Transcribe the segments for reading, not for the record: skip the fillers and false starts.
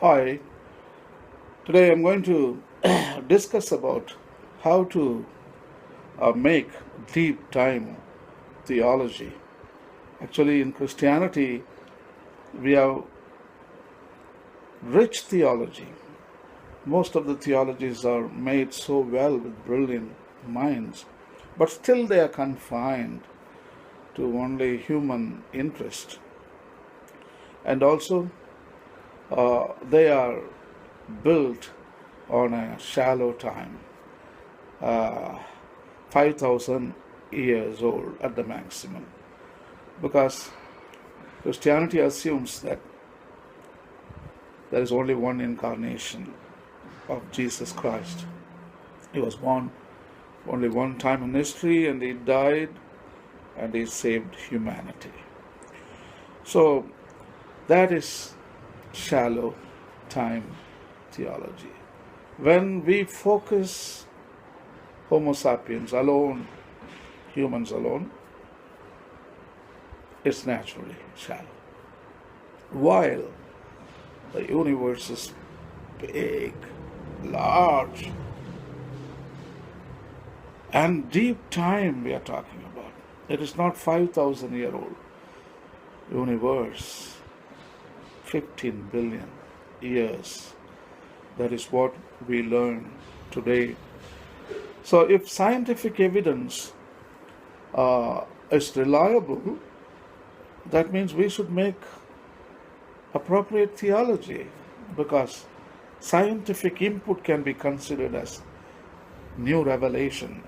Hi, today I'm going to discuss about how to make deep time theology. Actually, in Christianity, we have rich theology. Most of the theologies are made so well with brilliant minds, but still they are confined to only human interest. And also, they are built on a shallow time. uh, 5,000 years old at the maximum. Because Christianity assumes that there is only one incarnation of Jesus Christ. He was born only one time in history and he died and he saved humanity. So that is shallow time theology. When we focus Homo sapiens alone, humans alone, it's naturally shallow. While the universe is big, large, and deep time we are talking about. It is not 5,000-year-old universe, 15 billion years. That is what we learn today. So if scientific evidence is reliable, that means we should make appropriate theology, because scientific input can be considered as new revelation.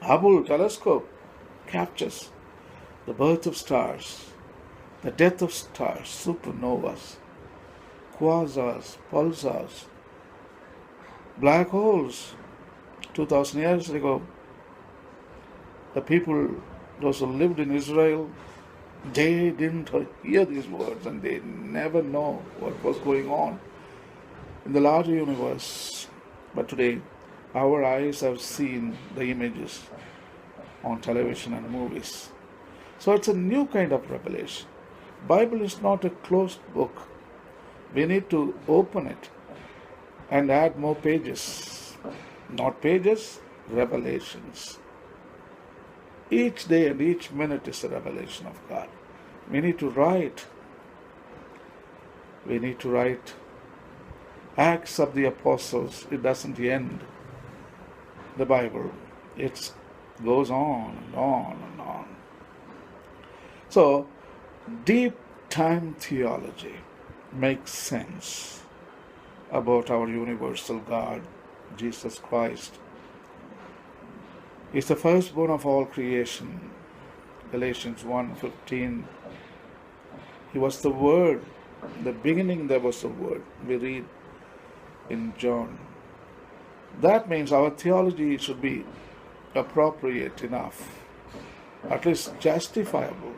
Hubble telescope captures the birth of stars, the death of stars, supernovas, quasars, pulsars, black holes. 2,000 years ago, the people, those who lived in Israel, they didn't hear these words and they never know what was going on in the larger universe. But today, our eyes have seen the images on television and movies. So it's a new kind of revelation. Bible is not a closed book. We need to open it and add more pages. Not pages, revelations. Each day and each minute is a revelation of God. We need to write. We need to write Acts of the Apostles. It doesn't end the Bible. It goes on and on and on. So, deep time theology makes sense about our universal God, Jesus Christ. He's the firstborn of all creation. Galatians 1:15. He was the Word. In the beginning there was the Word. We read in John. That means our theology should be appropriate enough, at least justifiable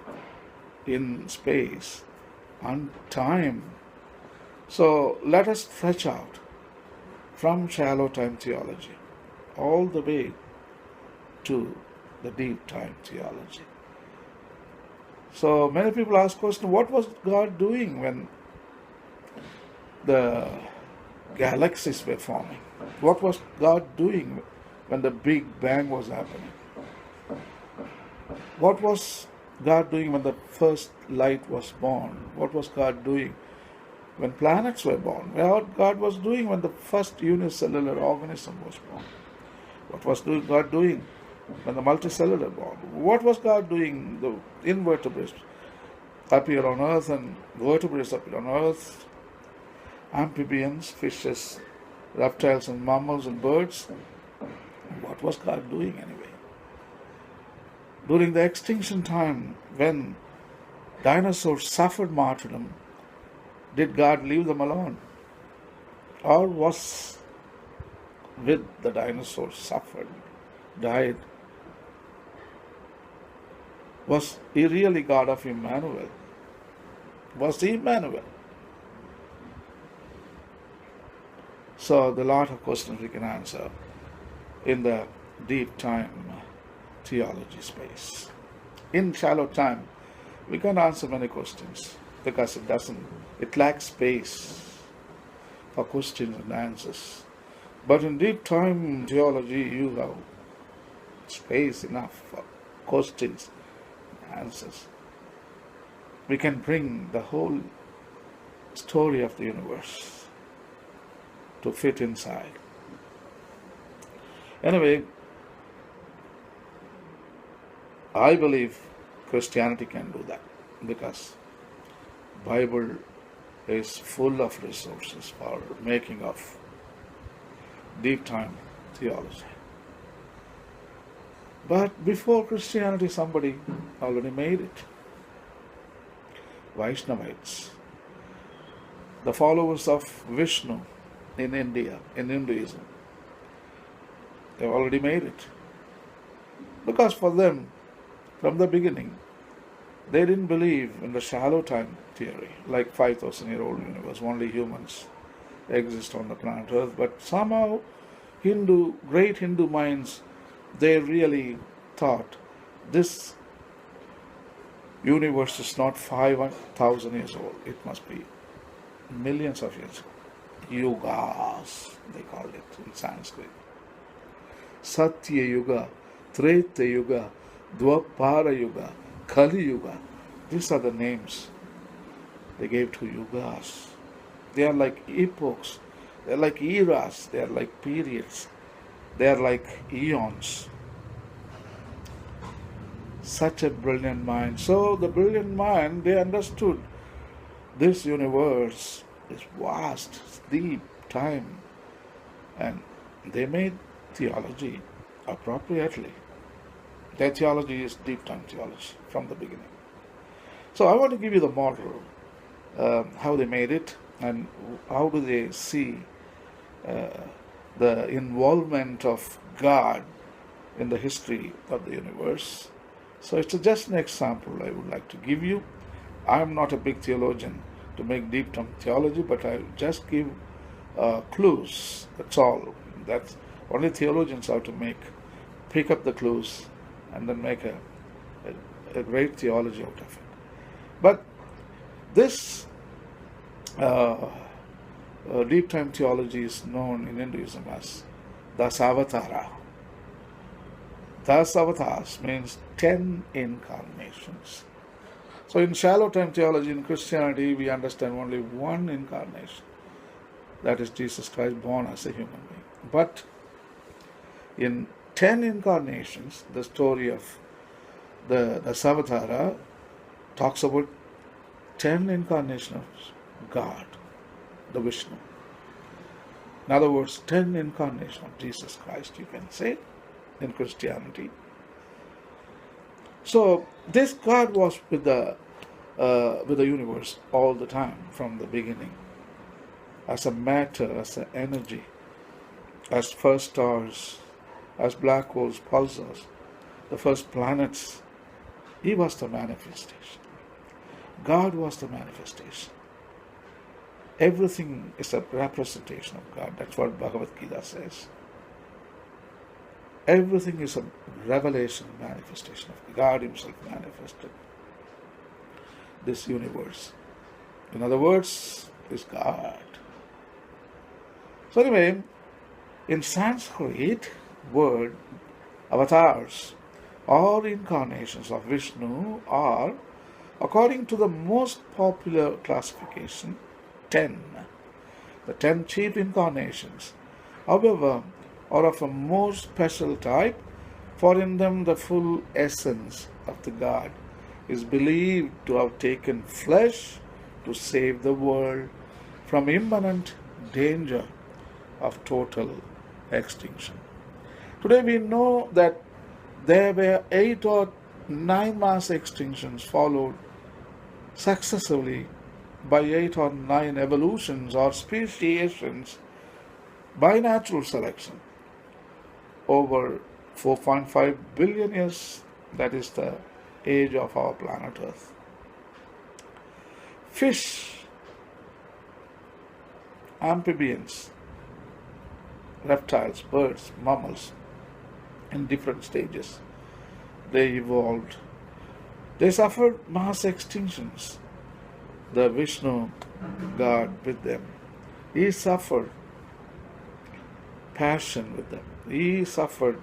in space and time. So let us stretch out from shallow time theology all the way to the deep time theology. So many people ask question, what was God doing when the galaxies were forming? What was God doing when the Big Bang was happening? What was God doing when the first light was born? What was God doing when planets were born? What God was doing when the first unicellular organism was born? What was God doing when the multicellular born? What was God doing? The invertebrates appear on earth and vertebrates appear on earth. Amphibians, fishes, reptiles and mammals and birds. What was God doing anyway? During the extinction time, when dinosaurs suffered martyrdom, did God leave them alone? Or was with the dinosaurs suffered, died? Was he really God of Emmanuel? Was he Emmanuel? So there are a lot of questions we can answer in the deep time theology space. In shallow time, we can't answer many questions because it lacks space. for questions and answers. But in deep time theology, you have space enough for questions and answers. We can bring the whole story of the universe to fit inside. Anyway, I believe Christianity can do that because Bible is full of resources for making of deep time theology. But before Christianity, somebody already made it. Vaishnavites, the followers of Vishnu in India, in Hinduism, they already made it. Because for them, from the beginning, they didn't believe in the shallow time theory, like 5,000-year-old universe, only humans exist on the planet Earth. But somehow, great Hindu minds, they really thought this universe is not 5,000 years old. It must be millions of years old. Yugas, they called it in Sanskrit. Satya Yuga, Treta Yuga, Dwapara Yuga, Kali Yuga. These are the names they gave to yugas. They are like epochs, they are like eras, they are like periods, they are like eons. Such a brilliant mind. So the brilliant mind, they understood this universe is vast, it's deep, time, and they made theology appropriately. Their theology is deep time theology from the beginning. So I want to give you the model, how they made it and how do they see the involvement of God in the history of the universe. So it's just an example I would like to give you. I am not a big theologian to make deep time theology, but I just give clues. That's all. That's only theologians have to pick up the clues and then make a great theology out of it. But this deep time theology is known in Hinduism as Dasavatara. Dasavatars means 10 incarnations. So in shallow time theology in Christianity, we understand only one incarnation. That is Jesus Christ born as a human being. But in 10 incarnations, the story of the Dasavatara talks about 10 incarnations of God, the Vishnu. In other words, 10 incarnations of Jesus Christ, you can say, in Christianity. So this God was with the universe all the time from the beginning, as a matter, as an energy, as first stars, as black holes, pulsars, the first planets. He was the manifestation. God was the manifestation. Everything is a representation of God. That's what Bhagavad Gita says. Everything is a revelation, manifestation of God Himself manifested. This universe, in other words, is God. So anyway, in Sanskrit word, avatars or incarnations of Vishnu are, according to the most popular classification, 10. The 10 chief incarnations, however, are of a more special type, for in them the full essence of the God is believed to have taken flesh to save the world from imminent danger of total extinction. Today we know that there were 8 or 9 mass extinctions followed successively by 8 or 9 evolutions or speciations by natural selection over 4.5 billion years. That is the age of our planet Earth. Fish, amphibians, reptiles, birds, mammals, in different stages, they evolved. They suffered mass extinctions. The Vishnu God with them. He suffered passion with them. He suffered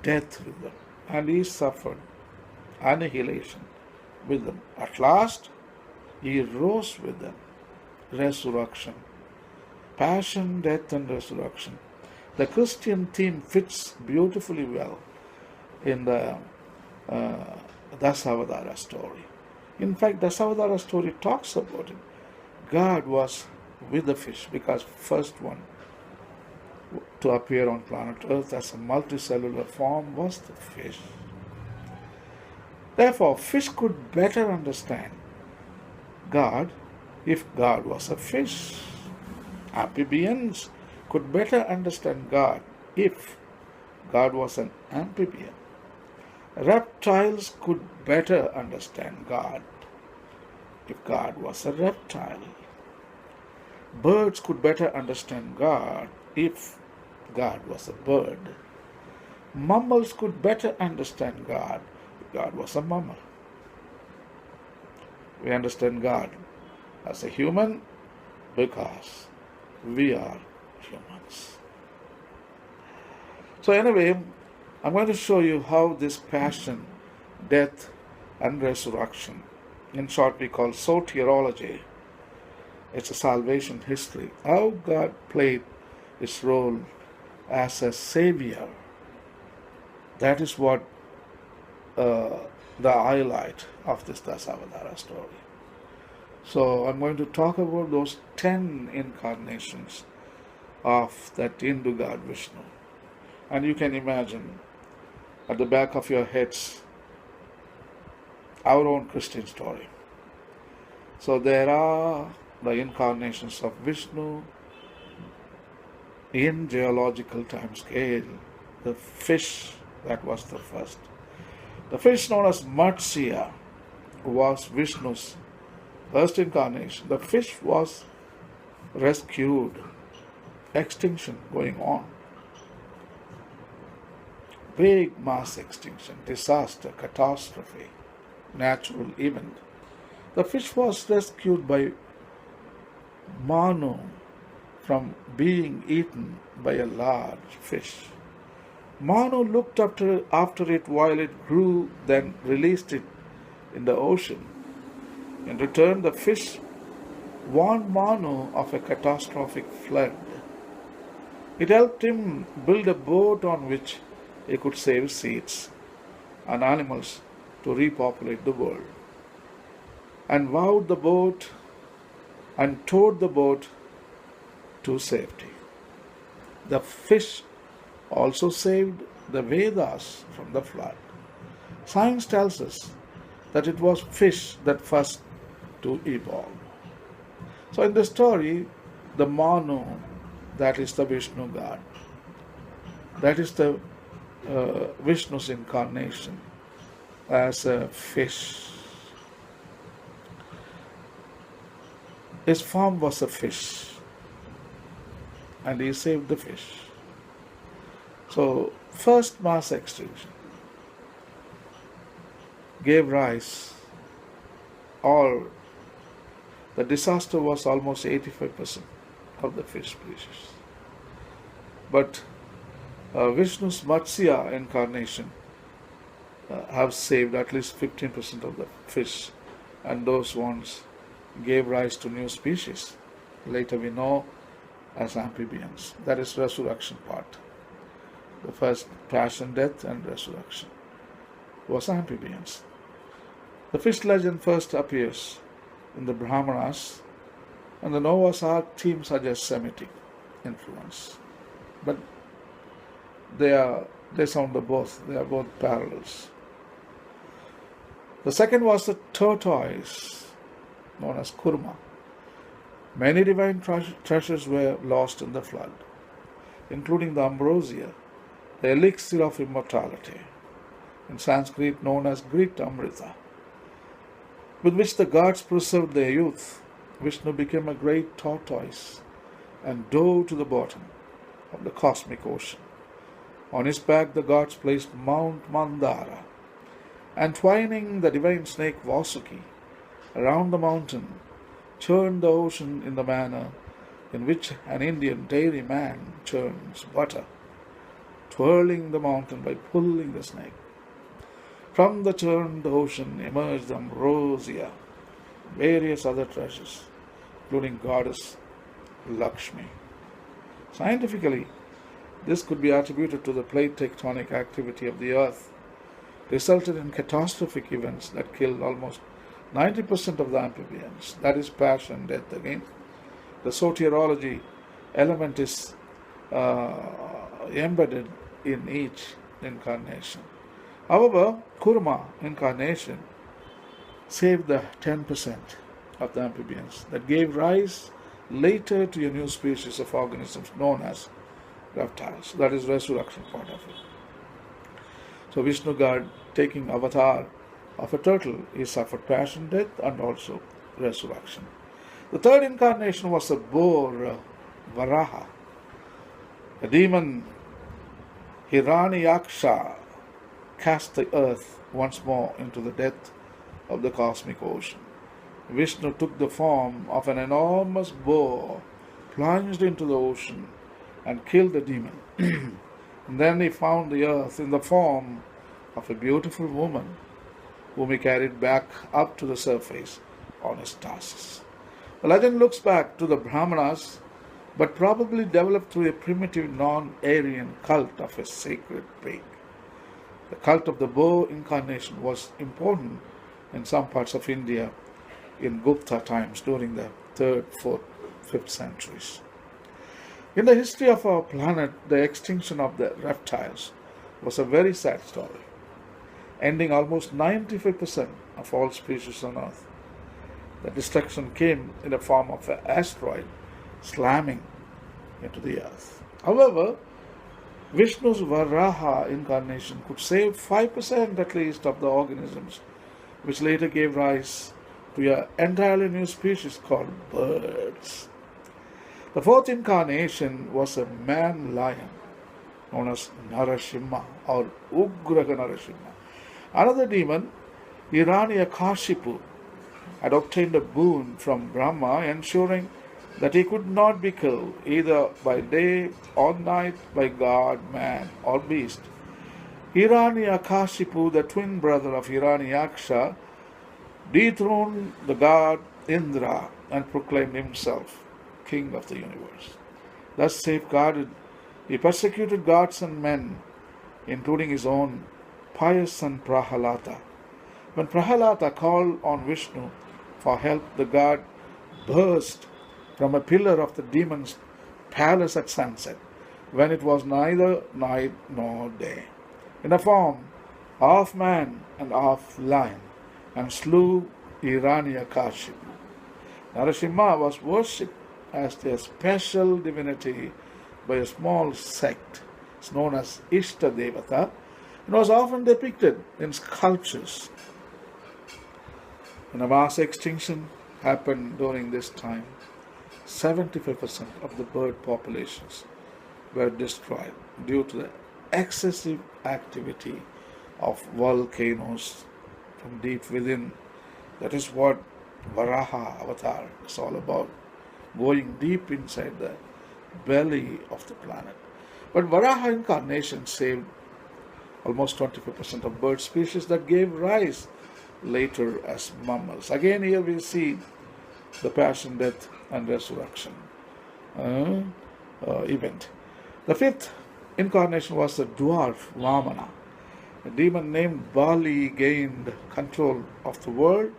death with them. And he suffered annihilation with them. At last, he rose with them. Resurrection. Passion, death, and resurrection. The Christian theme fits beautifully well in the Dasavatara story. In fact, Dasavatara story talks about it. God was with the fish because first one to appear on planet Earth as a multicellular form was the fish. Therefore, fish could better understand God if God was a fish. Amphibians could better understand God if God was an amphibian. Reptiles could better understand God if God was a reptile. Birds could better understand God if God was a bird. Mammals could better understand God if God was a mammal. We understand God as a human because we are humans. So anyway, I'm going to show you how this passion, death, and resurrection, in short we call soteriology, it's a salvation history, how God played his role as a savior. That is what the highlight of this Dasavatara story. So I'm going to talk about those 10 incarnations of that Hindu god Vishnu. And you can imagine at the back of your heads our own Christian story. So there are the incarnations of Vishnu in geological time scale. The fish, that was the first. The fish known as Matsya was Vishnu's first incarnation. The fish was rescued. Extinction going on. Big mass extinction, disaster, catastrophe, natural event. The fish was rescued by Manu from being eaten by a large fish. Manu looked after it while it grew, then released it in the ocean. In return, the fish warned Manu of a catastrophic flood. It helped him build a boat on which he could save seeds and animals to repopulate the world, and vowed the boat and towed the boat to safety. The fish also saved the Vedas from the flood. Science tells us that it was fish that first to evolve. So in the story, the Manu, that is the Vishnu god, that is the Vishnu's incarnation as a fish. His form was a fish, and he saved the fish. So, first mass extinction gave rise, or the disaster was almost 85% of the fish species. But Vishnu's Matsya incarnation have saved at least 15% of the fish, and those ones gave rise to new species. Later we know as amphibians. That is resurrection part. The first passion, death, and resurrection was amphibians. The fish legend first appears in the Brahmanas, and the Noah's Ark theme suggests Semitic influence. But they sound both. They are both parallels. The second was the tortoise, known as Kurma. Many divine treasures were lost in the flood, including the ambrosia, the elixir of immortality, in Sanskrit known as Greek Amrita, with which the gods preserved their youth. Vishnu became a great tortoise and dove to the bottom of the cosmic ocean. On his back the gods placed Mount Mandara, and twining the divine snake Vasuki around the mountain, churned the ocean in the manner in which an Indian dairyman churns butter, twirling the mountain by pulling the snake. From the churned ocean emerged ambrosia, various other treasures, including goddess Lakshmi. Scientifically, this could be attributed to the plate tectonic activity of the earth, resulted in catastrophic events that killed almost 90% of the amphibians. That is passion, death again. The soteriology element is embedded in each incarnation. However, Kurma incarnation saved the 10% of the amphibians that gave rise later to a new species of organisms known as reptiles. That is resurrection part of it. So Vishnu God, taking avatar of a turtle, he suffered passion, death, and also resurrection. The third incarnation was a boar, Varaha. A demon, Hiranyaksha, cast the earth once more into the depth of the cosmic ocean. Vishnu took the form of an enormous boar, plunged into the ocean, and killed the demon. And then he found the earth in the form of a beautiful woman, whom he carried back up to the surface on his tusks. The legend looks back to the Brahmanas, but probably developed through a primitive non-Aryan cult of a sacred pig. The cult of the boar incarnation was important in some parts of India in Gupta times during the 3rd, 4th, 5th centuries. In the history of our planet, the extinction of the reptiles was a very sad story, ending almost 95% of all species on Earth. The destruction came in the form of an asteroid slamming into the Earth. However, Vishnu's Varaha incarnation could save 5% at least of the organisms, which later gave rise to an entirely new species called birds. The fourth incarnation was a man-lion known as Narasimha or Ugraha Narasimha. Another demon, Hiranyakashipu, had obtained a boon from Brahma, ensuring that he could not be killed either by day or night by god, man, or beast. Hiranyakashipu, the twin brother of Hiranyaksha, dethroned the god Indra and proclaimed himself king of the universe. Thus safeguarded, he persecuted gods and men, including his own pious son Prahalata. When Prahalata called on Vishnu for help, the god burst from a pillar of the demon's palace at sunset, when it was neither night nor day, in the form of man and of lion, and slew Hiranyakashipu. Narasimha was worshipped as a special divinity by a small sect known as Dasavatara, and was often depicted in sculptures. When a mass extinction happened during this time, 75% of the bird populations were destroyed due to the excessive activity of volcanoes from deep within. That is what Varaha avatar is all about, going deep inside the belly of the planet. But Varaha incarnation saved almost 25% of bird species that gave rise later as mammals. Again, here we see the passion, death, and resurrection event. The fifth incarnation was the dwarf Vamana. A demon named Bali gained control of the world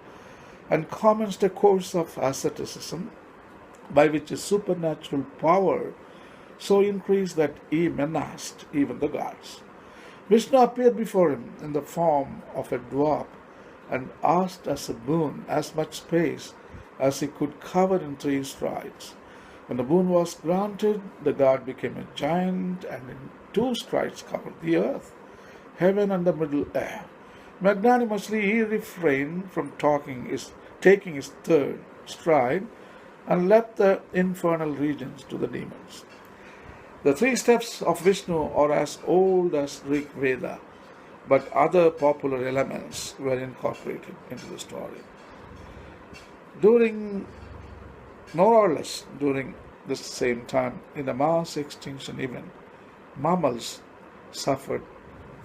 and commenced a course of asceticism by which his supernatural power so increased that he menaced even the gods. Vishnu appeared before him in the form of a dwarf and asked as a boon as much space as he could cover in 3 strides. When the boon was granted, the god became a giant and in 2 strides covered the earth, heaven, and the middle air. Magnanimously he refrained from taking his 3rd stride and left the infernal regions to the demons. The 3 steps of Vishnu are as old as Rig Veda, but other popular elements were incorporated into the story. During the same time, in the mass extinction event, mammals suffered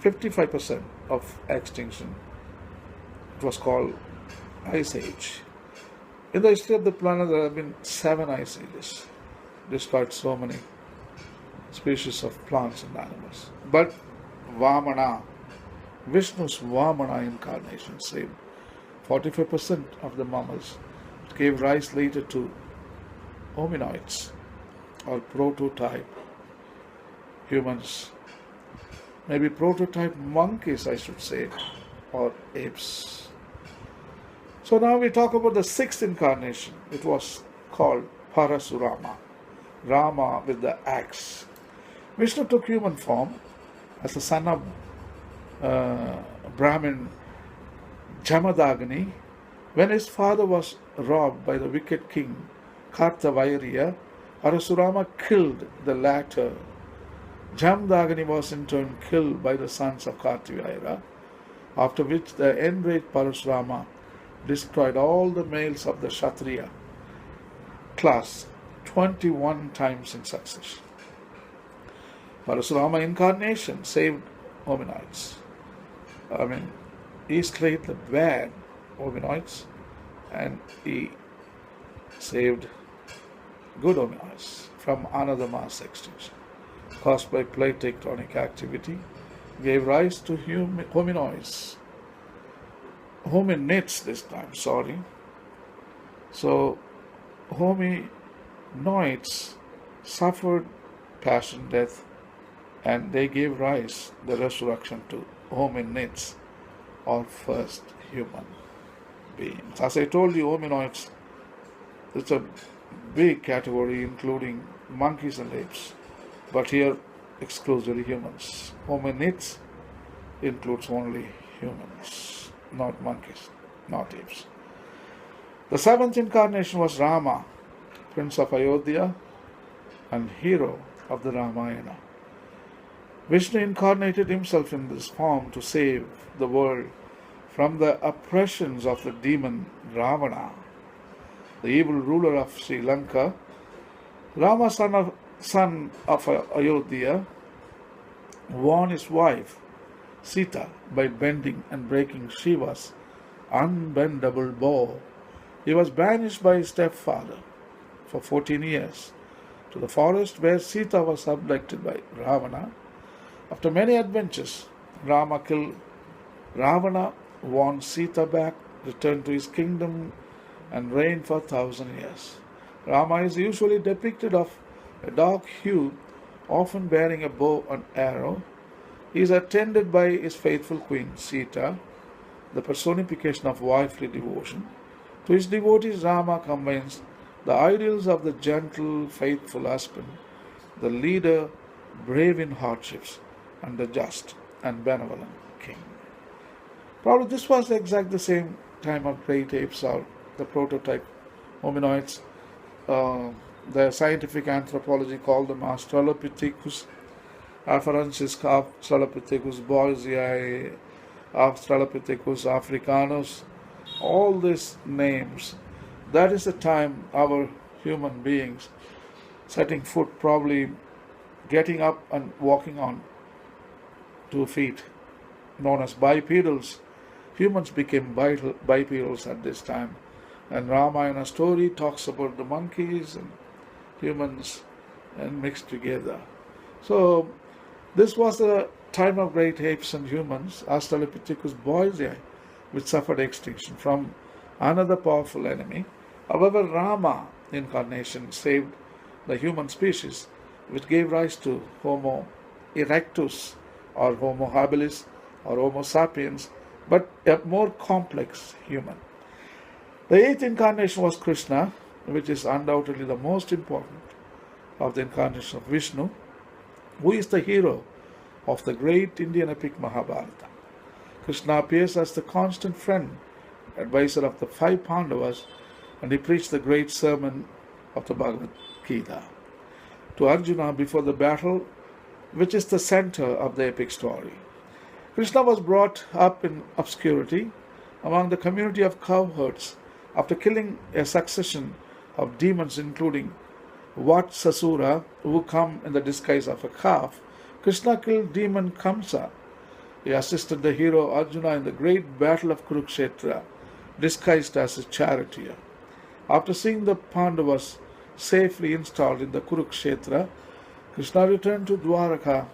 55% of extinction. It was called Ice Age. In the history of the planet, there have been 7 ice ages, despite so many species of plants and animals. But Vamana, Vishnu's Vamana incarnation, saved 45% of the mammals. It gave rise later to hominoids, or prototype humans, maybe prototype monkeys, I should say, or apes. So now we talk about the 6th incarnation. It was called Parasurama, Rama with the axe. Vishnu took human form as the son of Brahmin Jamadagni. When his father was robbed by the wicked king Kartavairya, Parasurama killed the latter. Jamadagni was in turn killed by the sons of Kartavairya, after which the enraged Parasurama destroyed all the males of the Kshatriya class 21 times in succession. Parasurama incarnation saved hominoids. He slayed the bad hominoids and he saved good hominoids from another mass extinction caused by plate tectonic activity, gave rise to hominoids. Hominids this time, sorry. So, hominoids suffered passion death and they gave rise, the resurrection, to hominids, or first human beings. As I told you, hominoids, it's a big category including monkeys and apes, but here exclusively humans. Hominids includes only humans, not monkeys, not apes. The 7th incarnation was Rama, Prince of Ayodhya and hero of the Ramayana. Vishnu incarnated himself in this form to save the world from the oppressions of the demon Ravana, the evil ruler of Sri Lanka. Rama, son of Ayodhya, won his wife Sita by bending and breaking Shiva's unbendable bow. He was banished by his stepfather for 14 years to the forest where Sita was abducted by Ravana. After many adventures, Rama killed Ravana, won Sita back, returned to his kingdom, and reigned for 1,000 years. Rama is usually depicted of a dark hue, often bearing a bow and arrow. He is attended by his faithful queen Sita, the personification of wifely devotion. To his devotees, Rama combines the ideals of the gentle, faithful husband, the leader, brave in hardships, and the just and benevolent king. Probably this was exactly the same time of great apes, or the prototype hominoids. The scientific anthropology called them Australopithecus afarensis, Australopithecus boisei, Australopithecus africanus. All these names, that is the time our human beings setting foot, probably getting up and walking on 2 feet, known as bipedals. Humans became bipedals at this time. And Ramayana story talks about the monkeys and humans and mixed together. So this was the time of great apes and humans, Australopithecus boisei, which suffered extinction from another powerful enemy. However, Rama incarnation saved the human species, which gave rise to Homo erectus, or Homo habilis, or Homo sapiens, but a more complex human. The 8th incarnation was Krishna, which is undoubtedly the most important of the incarnation of Vishnu, who is the hero of the great Indian epic Mahabharata. Krishna appears as the constant friend, advisor of the 5 Pandavas, and he preached the great sermon of the Bhagavad Gita to Arjuna before the battle, which is the center of the epic story. Krishna was brought up in obscurity among the community of cowherds after killing a succession of demons, including Vatsasura, who come in the disguise of a calf, Krishna killed demon Kamsa. He assisted the hero Arjuna in the great battle of Kurukshetra, disguised as a charioteer. After seeing the Pandavas safely installed in the Kurukshetra, Krishna returned to Dwaraka,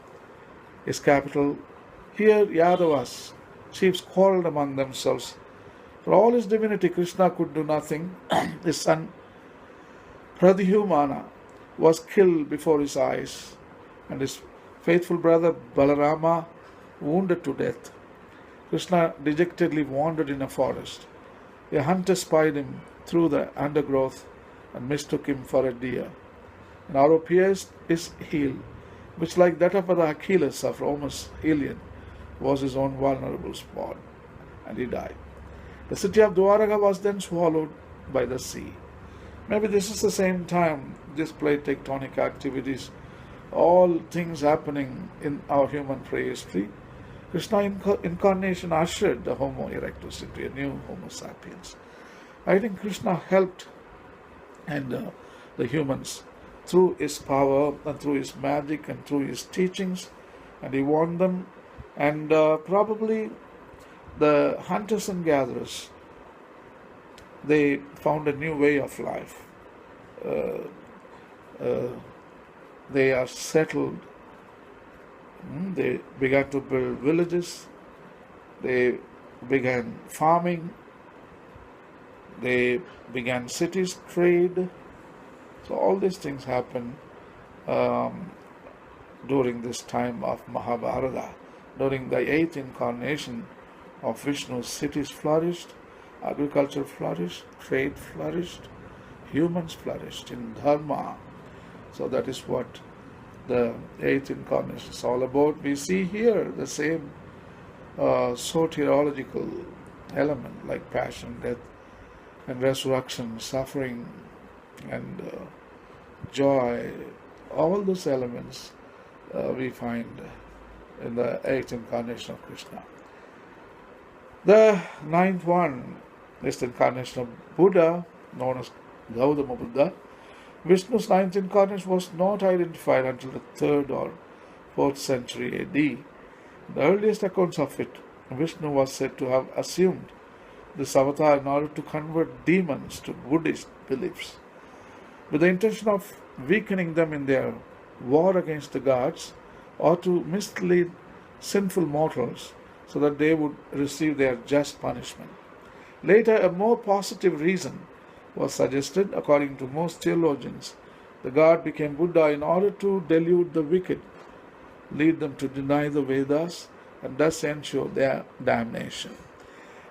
his capital. Here, Yadavas, chiefs quarreled among themselves. For all his divinity, Krishna could do nothing. His son Pradyumna was killed before his eyes, and his faithful brother Balarama wounded to death. Krishna dejectedly wandered in a forest. A hunter spied him through the undergrowth and mistook him for a deer. An arrow pierced his heel, which, like that of the Achilles of Romus Ilion, was his own vulnerable spot, and he died. The city of Dwaraka was then swallowed by the sea. Maybe this is the same time this plate tectonic activities, all things happening in our human prehistory. Krishna incarnation ushered the Homo erectus into a new Homo sapiens. I think Krishna helped and the humans through his power and through his magic and through his teachings, and he warned them. And probably the hunters and gatherers, they found a new way of life. Uh, uh, they are settled. They began to build villages. They began farming. They began cities, trade. So all these things happened during this time of Mahabharata. During the 8th incarnation of Vishnu, cities flourished, agriculture flourished, trade flourished, humans flourished in dharma. So that is what the 8th incarnation is all about. We see here the same soteriological element like passion, death, and resurrection, suffering, and joy. All those elements we find in the 8th incarnation of Krishna. The 9th one is the incarnation of Buddha, known as Gautama Buddha. Vishnu's 9th incarnation was not identified until the 3rd or 4th century AD. The earliest accounts of it, Vishnu was said to have assumed this avatar in order to convert demons to Buddhist beliefs, with the intention of weakening them in their war against the gods, or to mislead sinful mortals so that they would receive their just punishment. Later, a more positive reason was suggested. According to most theologians, the god became Buddha in order to delude the wicked, lead them to deny the Vedas, and thus ensure their damnation.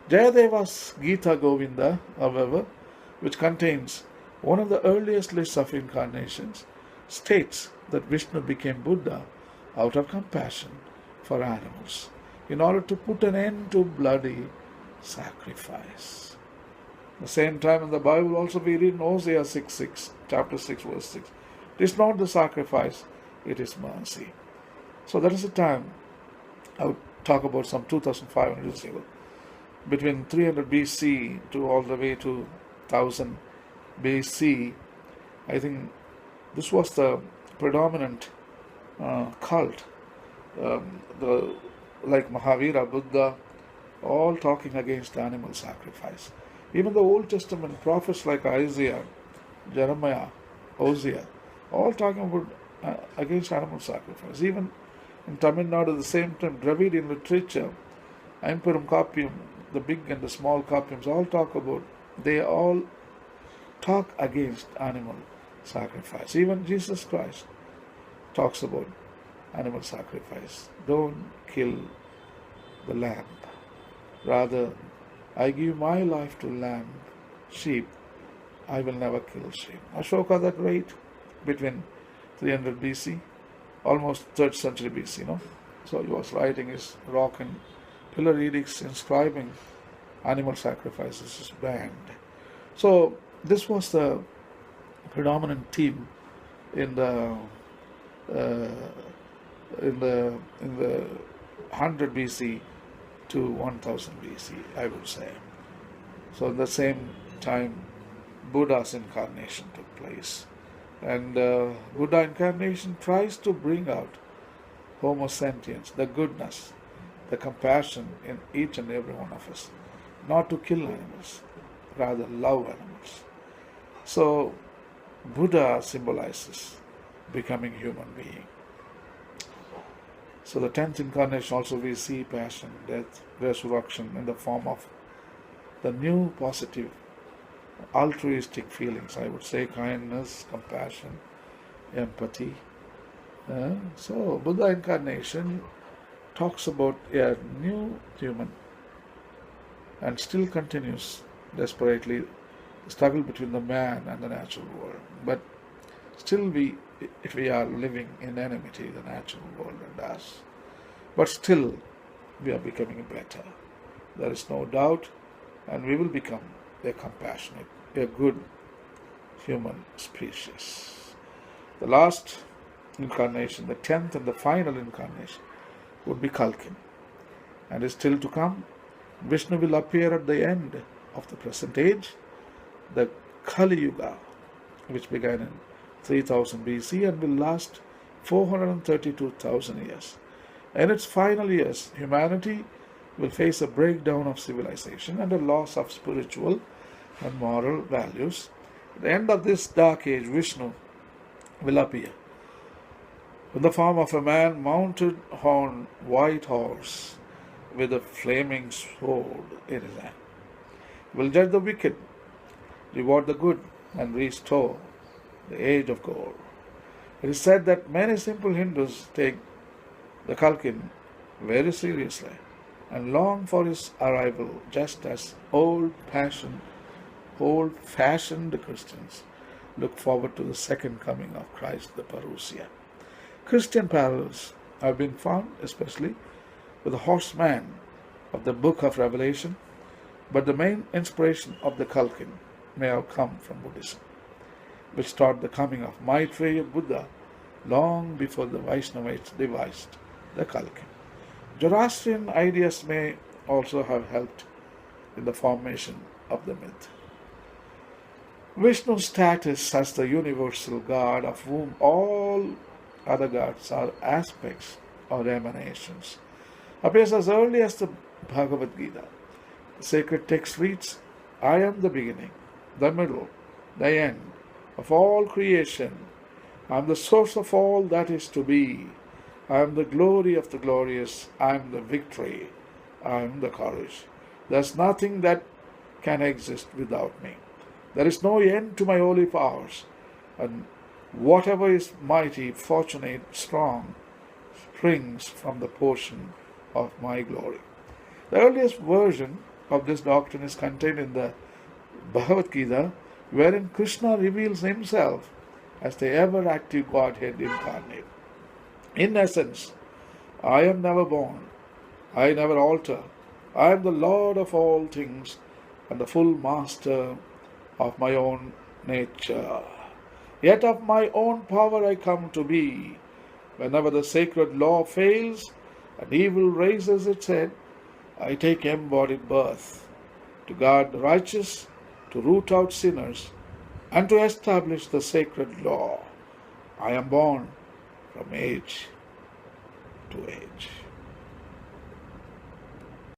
Jayadeva's Gita Govinda, however, which contains one of the earliest lists of incarnations, states that Vishnu became Buddha out of compassion for animals, in order to put an end to bloody sacrifice. At the same time in the Bible also we read in Hosea 6:6, chapter 6, verse 6. It is not the sacrifice, it is mercy. So that is the time I would talk about some 2500 years ago. Between 300 BC to all the way to 1000 BC, I think this was the predominant cult. Like Mahavira, Buddha, all talking against animal sacrifice. Even the Old Testament prophets like Isaiah, Jeremiah, Hosea, all talking about against animal sacrifice. Even in Tamil Nadu, at the same time, Dravidian literature, Imperum Capium, the big and the small Capiums, they all talk against animal sacrifice. Even Jesus Christ talks about animal sacrifice. Don't kill the lamb. Rather, I give my life to lamb, sheep. I will never kill sheep. Ashoka that weight between 300 BC, almost 3rd century BC, So he was writing his rock and pillar edicts inscribing animal sacrifices is banned. So this was the predominant theme in the 100 BC to 1000 BC, I would say. So at the same time, Buddha's incarnation took place. And Buddha incarnation tries to bring out Homo sentience, the goodness, the compassion in each and every one of us. Not to kill animals, rather love animals. So Buddha symbolizes becoming human being. So the 10th incarnation also we see passion, death, resurrection in the form of the new positive altruistic feelings. I would say kindness, compassion, empathy. So Buddha incarnation talks about a new human and still continues desperately the struggle between the man and the natural world. But still we are living in enmity, the natural world and us. But still we are becoming better. There is no doubt, and we will become a compassionate, a good human species. The last incarnation, the 10th and the final incarnation, would be Kalkin, and is still to come. Vishnu will appear at the end of the present age, the Kali Yuga, which began in 3000 BC and will last 432,000 years. In its final years, humanity will face a breakdown of civilization and a loss of spiritual and moral values. At the end of this dark age, Vishnu will appear in the form of a man mounted on white horse with a flaming sword in his hand. He will judge the wicked, reward the good, and restore the age of gold. It is said that many simple Hindus take the Kalkin very seriously and long for his arrival, just as old-fashioned Christians look forward to the second coming of Christ, the Parousia. Christian parallels have been found, especially with the horseman of the book of Revelation, but the main inspiration of the Kalkin may have come from Buddhism, which taught the coming of Maitreya Buddha long before the Vaishnavites devised the Kalkin. Zoroastrian ideas may also have helped in the formation of the myth. Vishnu's status as the universal God of whom all other gods are aspects or emanations appears as early as the Bhagavad Gita. The sacred text reads, I am the beginning, the middle, the end of all creation. I am the source of all that is to be. I am the glory of the glorious. I am the victory. I am the courage. There is nothing that can exist without me. There is no end to my holy powers, and whatever is mighty, fortunate, strong, springs from the portion of my glory. The earliest version of this doctrine is contained in the Bhagavad Gita, wherein Krishna reveals himself as the ever-active Godhead incarnate. In essence, I am never born, I never alter, I am the Lord of all things and the full master of my own nature. Yet of my own power I come to be. Whenever the sacred law fails and evil raises its head, I take embodied birth to guard the righteous, to root out sinners, and to establish the sacred law. I am born from age to age.